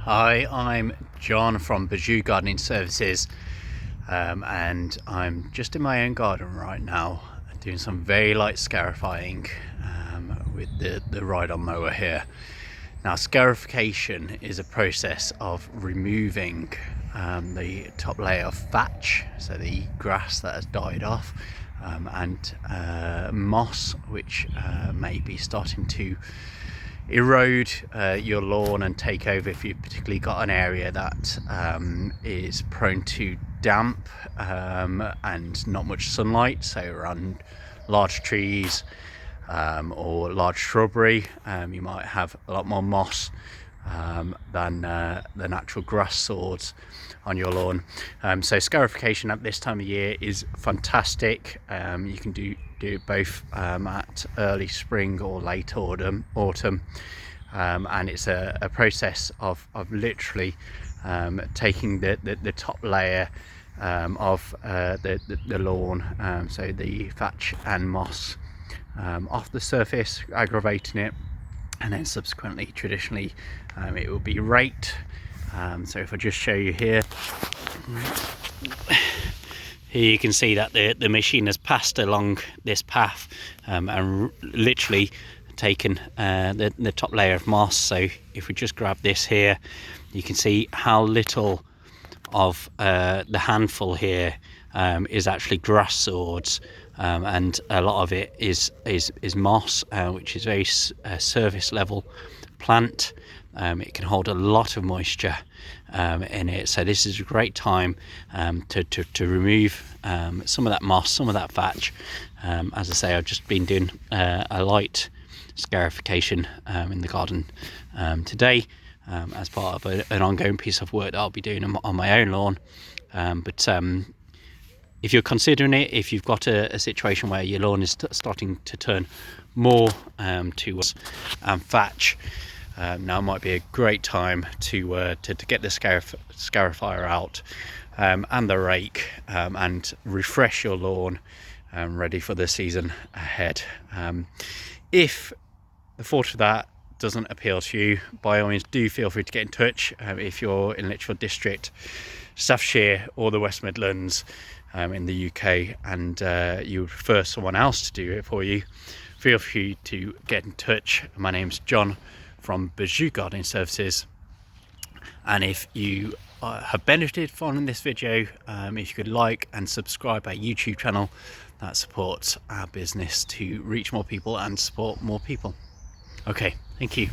Hi, I'm John from Basjoo Gardening Services, and I'm just in my own garden right now doing some very light scarifying with the ride-on mower here. Now, scarification is a process of removing the top layer of thatch, so the grass that has died off, and moss, which may be starting to erode your lawn and take over if you've particularly got an area that is prone to damp and not much sunlight, so around large trees or large shrubbery. You might have a lot more moss than the natural grass swords on your lawn. So scarification at this time of year is fantastic. You can do it both at early spring or late autumn, and it's a process of literally taking the top layer of the lawn, so the thatch and moss, off the surface, aggravating it, and then subsequently, traditionally, it will be raked. So if I just show you here, you can see that the machine has passed along this path and literally taken the top layer of moss. So if we just grab this here, you can see how little of the handful here is actually grass swords, and a lot of it is moss, which is very surface level plant. It can hold a lot of moisture in it, so this is a great time to remove some of that moss, some of that thatch. As I say, I've just been doing a light scarification in the garden today, as part of an ongoing piece of work that I'll be doing on my own lawn. But if you're considering it, if you've got a situation where your lawn is starting to turn more towards thatch, now might be a great time to get the scarifier out and the rake, and refresh your lawn, ready for the season ahead. If the thought of that doesn't appeal to you, by all means do feel free to get in touch. If you're in Lichfield District, Staffordshire or the West Midlands in the UK, and you would prefer someone else to do it for you, feel free to get in touch. My name's John from Basjoo Gardening Services, and if you have benefited from this video, if you could like and subscribe our YouTube channel, that supports our business to reach more people and support more people. Okay, thank you.